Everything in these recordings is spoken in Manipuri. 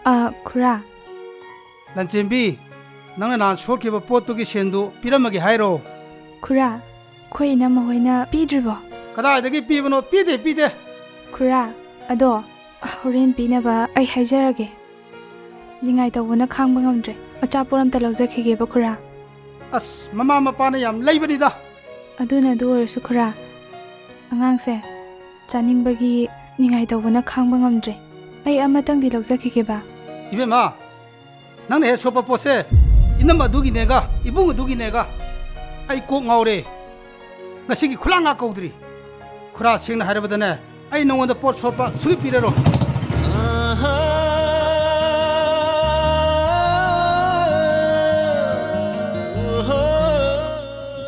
ꯈꯨꯔꯥ ꯂꯟꯆꯦꯟꯕꯤ ꯅꯪꯅ ꯅꯍꯥꯟ ꯁꯣꯠꯈꯤꯕ ꯄꯣꯠꯇꯨꯒꯤ ꯁꯦꯟꯗꯨ ꯄꯤꯔꯝꯃꯒꯦ ꯍꯥꯏꯔꯣ ꯈꯨꯔꯥ ꯑꯩꯈꯣꯏ ꯏꯅꯝꯃ ꯍꯣꯏꯅ ꯄꯤꯗ꯭ꯔꯤꯕꯣ ꯀꯗꯥꯏꯗꯒꯤ ꯄꯤꯕꯅꯣ ꯄꯤꯗꯦ ꯈꯨꯔꯥ ꯑꯗꯣ ꯍꯣꯔꯦꯟ ꯄꯤꯅꯕ ꯑꯩ ꯍꯥꯏꯖꯔꯒꯦ ꯅꯤꯡꯉꯥꯏ ꯇꯧꯕꯅ ꯈꯥꯡꯕ ꯉꯝꯗ꯭ꯔꯦ ꯑꯆꯥꯄꯣꯠ ꯑꯝꯇ ꯂꯧꯖꯈꯤꯒꯦꯕ ꯈꯨꯔꯥ ꯑꯁ ꯃꯃꯥ ꯃꯄꯥꯅ ꯌꯥꯝ ꯂꯩꯕꯅꯤꯗ ꯑꯗꯨꯅ ꯑꯗꯨ ꯑꯣꯏꯔꯁꯨ ꯈꯨꯔꯥ ꯑꯉꯥꯡꯁꯦ ꯆꯥꯅꯤꯡꯕꯒꯤ ꯅꯤꯡꯉꯥꯏ ꯇꯧꯕꯅ ꯈꯥꯡꯕ ꯉꯝꯗ꯭ꯔꯦ ꯑꯩ ꯑꯃꯇꯪꯗꯤ ꯂꯧꯖꯈꯤꯒꯦꯕ 이베마 ꯅꯪꯅ ꯍꯦꯛ ꯁꯣꯠꯄ ꯄꯣꯠꯁꯦ 이놈 ꯑꯗꯨꯒꯤꯅꯦꯒ 이붕 ꯑꯗꯨꯒꯤꯅꯦꯒ ꯑꯩ ꯀꯣꯛ ꯉꯥꯎꯔꯦ ꯉꯁꯤꯒꯤ ꯈꯨꯂꯥꯡ ꯉꯥꯛ ꯀꯧꯗ꯭ꯔꯤ ꯈꯨꯔꯥ ꯁꯦꯡꯅ ꯍꯥꯏꯔꯕꯗꯅꯦ ꯑꯩ ꯅꯉꯣꯟꯗ ꯄꯣꯠ ꯁꯣꯠꯄ ꯁꯨꯡꯄꯤ ꯄꯤꯔꯔꯣꯏ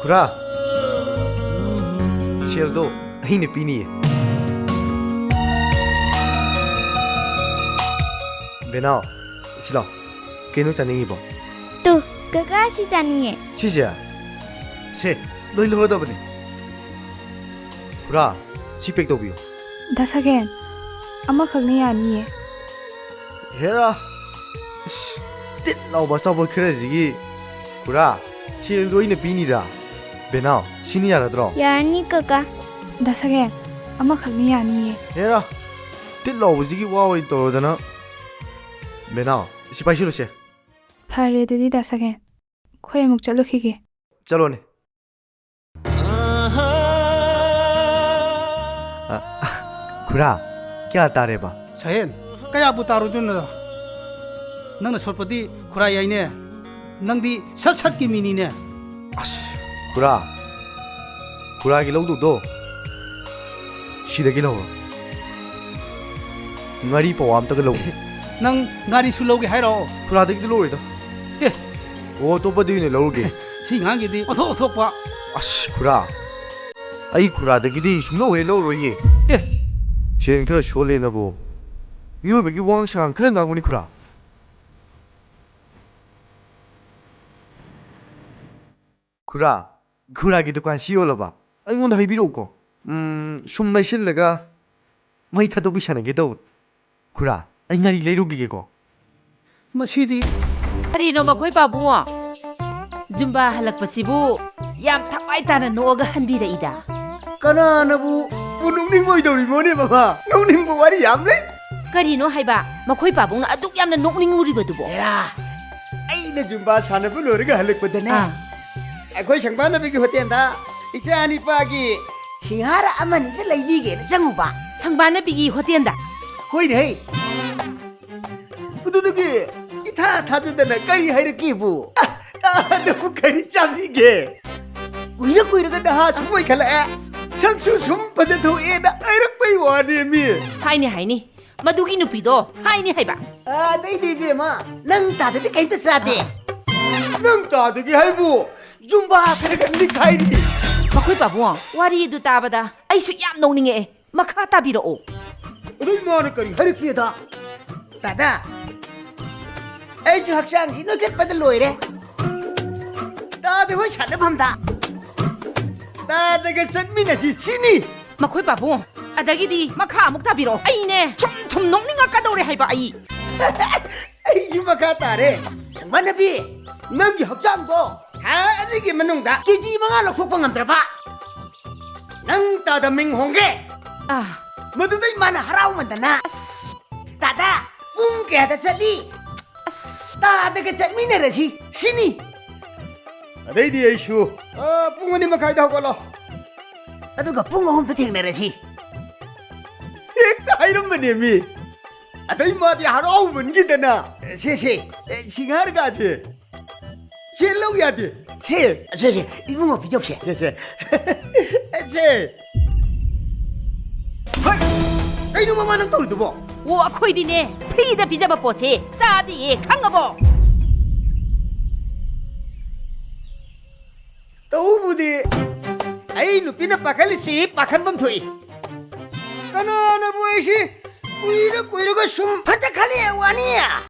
ꯈꯨꯔꯥ ꯁꯦꯜꯗꯣ ꯑꯩꯅ ꯄꯤꯅꯤꯌꯦ ꯕꯦꯅꯥꯎ ꯁꯤꯂꯥꯎ ꯀꯩꯅꯣ ꯆꯥꯅꯤꯡꯉꯤꯕꯣ ꯇꯨ ꯀꯀꯥ ꯁꯤ ꯆꯥꯅꯤꯡꯉꯦ ꯁꯤꯁꯦ ꯁꯦ ꯂꯣꯏ ꯂꯧꯔꯗꯕꯅꯤ ꯈꯨꯔꯥ ꯁꯤ ꯄꯦꯛ ꯇꯧꯕꯤꯌꯨ ꯗꯁꯒꯦꯟ ꯑꯃꯈꯛꯅ ꯌꯥꯅꯤꯌꯦ ꯍꯦꯔꯥ ꯇꯤꯠ ꯂꯥꯎꯕ ꯑꯆꯥꯄꯣꯠ ꯈꯔꯁꯤꯒꯤ ꯈꯨꯔꯥ ꯁꯦꯜꯗꯣ ꯑꯩꯅ ꯄꯤꯅꯤꯗ ꯕꯦꯅꯥꯎ ꯁꯤꯅ ꯌꯥꯔꯗ꯭ꯔꯣ ꯌꯥꯔꯅꯤ ꯀꯀꯥ ꯗꯁꯒꯦꯟ ꯑꯃꯈꯛꯅ ꯌꯥꯅꯤꯌꯦ ꯍꯦꯔꯥ ꯇꯤꯠ ꯂꯥꯎꯕꯁꯤꯒꯤ ꯋꯥ ꯑꯣꯏ ꯇꯧꯔꯗꯅ ꯕꯦꯅꯥꯎ ꯁꯤ ꯄꯥꯏꯁꯤꯜꯂꯨꯁꯦ ꯐꯔꯦ ꯑꯗꯨꯗꯤ ꯗꯁꯒꯦꯟ ꯑꯩꯈꯣꯏ ꯑꯃꯨꯛ ꯆꯠꯂꯨꯈꯤꯒꯦ ꯆꯠꯂꯣꯅꯦ ꯈꯨꯔꯥ ꯀꯌꯥ ꯇꯥꯔꯦꯕ ꯁꯍꯦꯟ ꯀꯌꯥꯕꯨ ꯇꯥꯔꯨꯗꯣꯏꯅꯣ ꯅꯪꯅ ꯁꯣꯠꯄꯗꯤ ꯈꯨꯔꯥ ꯌꯥꯏꯅꯦ ꯅꯪꯗꯤ ꯁꯠ ꯁꯠꯀꯤ ꯃꯤꯅꯤꯅꯦ ꯑꯁ ꯈꯨꯔꯥ ꯈꯨꯔꯥꯒꯤ ꯂꯧꯗꯧꯗꯣ ꯁꯤꯗꯒꯤ ꯂꯧꯔꯣ ꯉꯥꯔꯤ ꯄꯋꯥ ꯑꯝꯇꯒ ꯂꯧꯒꯦ ꯅꯪ ꯉꯥꯔꯤꯁꯨ ꯂꯧꯒꯦ ꯍꯥꯏꯔꯣ ꯈꯨꯔꯥꯗꯒꯤꯗꯤ ꯂꯧꯔꯣꯏꯗ ꯑꯦ ꯑꯣ ꯑꯇꯣꯞꯄꯗꯒꯤ ꯑꯣꯏꯅ ꯂꯧꯔꯒꯦ ꯁꯤ ꯉꯥꯡꯒꯤꯗꯤ ꯑꯣꯊꯣꯛ ꯑꯣꯊꯣꯛꯄ ꯑꯁ ꯈꯨꯔꯥ ꯑꯩ ꯈꯨꯔꯥꯗꯒꯤꯗꯤ ꯁꯨꯡꯂꯧ ꯍꯦꯛ ꯂꯧꯔꯣꯏꯌꯦ ꯑꯦ ꯁꯦꯟ ꯈꯔ ꯁꯣꯜꯂꯦꯅꯕꯨ ꯃꯤꯑꯣꯏꯕꯒꯤ ꯋꯥꯉꯥꯡ ꯁꯉꯥꯡ ꯈꯔ ꯉꯥꯡꯕꯅꯤ ꯈꯨꯔꯥ ꯈꯨꯔꯥ ꯈꯨꯔꯥꯒꯤ ꯗꯨꯀꯥꯟ ꯁꯤ ꯌꯣꯜꯂꯕ ꯑꯩꯉꯣꯟꯗ ꯍꯥꯏꯕꯤꯔꯛꯎꯀꯣ ꯁꯨꯝ ꯂꯩꯁꯤꯜꯂꯒ ꯃꯩ ꯊꯥꯗꯣꯛꯄꯤ ꯁꯥꯟꯅꯒꯦ ꯇꯧꯕ ꯈꯨꯔꯥ ꯑꯩ ꯉꯥꯔꯤ ꯂꯩꯔꯨꯈꯤꯒꯦꯀꯣ ꯃꯁꯤꯗꯤ ꯀꯔꯤꯅꯣ ꯃꯈꯣꯏ ꯄꯥꯕꯨꯡꯉꯣ ꯖꯨꯝꯕꯥ ꯍꯜꯂꯛꯄꯁꯤꯕꯨ ꯌꯥꯝ ꯊꯋꯥꯏ ꯇꯥꯅ ꯅꯣꯛꯑꯒ ꯍꯟꯕꯤꯔꯛꯏꯗ ꯀꯅꯥꯅꯕꯨ ꯅꯣꯛꯅꯤꯡꯉꯣꯏꯗꯧꯔꯤꯕꯣꯅꯦ ꯃꯃꯥ ꯅꯣꯛꯅꯤꯡꯕ ꯋꯥꯔꯤ ꯌꯥꯝ ꯂꯩ ꯀꯔꯤꯅꯣ ꯍꯥꯏꯕ ꯃꯈꯣꯏ ꯄꯥꯕꯨꯡꯅ ꯑꯗꯨꯛ ꯌꯥꯝꯅ ꯅꯣꯛꯅꯤꯡꯉꯨꯔꯤꯕꯗꯨꯕꯣ 에라 ꯑꯩꯅ ꯖꯨꯝꯕꯥ ꯁꯥꯟꯅꯕ ꯂꯣꯏꯔꯒ ꯍꯜꯂꯛꯄꯗꯅꯦ ꯑꯩꯈꯣꯏ ꯁꯪꯕꯥꯅꯕꯒꯤ ꯍꯣꯇꯦꯜꯗ ꯏꯆꯥ ꯅꯤꯄꯥꯒꯤ ꯁꯤꯡꯍꯥꯔ ꯑꯃꯅꯤꯗ ꯂꯩꯕꯤꯒꯦꯅ ꯆꯪꯉꯨꯕ ꯁꯪꯕꯥꯅꯕꯤꯒꯤ ꯍꯣꯇꯦꯜꯗ ꯍꯣꯏꯅꯦ ꯍꯩ ꯑꯗꯨꯗꯒꯤ 이타 타준다나 까리 하이르끼부 나도 까리 짬이게 우이럭우이럭 나 숨어이 갈라 상수 숨빠져 도에나 하이르끼 와네미 하이니 하이니 마두기 누피도 하이니 하이바 아 네이데비마 능 따뜻이 까이트 싸대 능 따뜻이 하이부 줌바 그래가 니 카이리 마코이 바부엉 와리에도 따바다 아이수 얌 농닝에 마카 따비로오 어디 뭐하는 까리 하이르끼다 다다 애주 학생지 너 겟빠들 로이래 나도 왜 샤르밤다 나도 젖미나지 시니 마코이 바부엉 아다기디 마카 아목 따비로 아이네 좀좀 농닝아 까도래 하이바 아이 아이 유마카 따래 장반나비 너기 학생도 다 아니게 만농다 기지 망할로 국방함 들어봐 능 따다 맹홍게 아 모두들 많아 하라오면 다나 따다 웅게 하다 살리 따다가 젖미나라시 시니 어디디 에이슈 뿡어님만 가이다 하고로 아두가 뿡어홈도 탱나라시 다 이런 분이미 아다이 마디 하라오면 기다나 세세 싱하르 가지 셀로야 돼 셀 세세 이붕어 비적세 세세 셀 하이 이놈아 마는 돌도 뭐 와 코이디네 프리다 비자바 뽀치 싸디 강어보 또부디 아이 누피나 빠칼리시 빠칸범 토이 까나나 보이시 꾸이르 꾸이르가 숨 바짝하니 와니야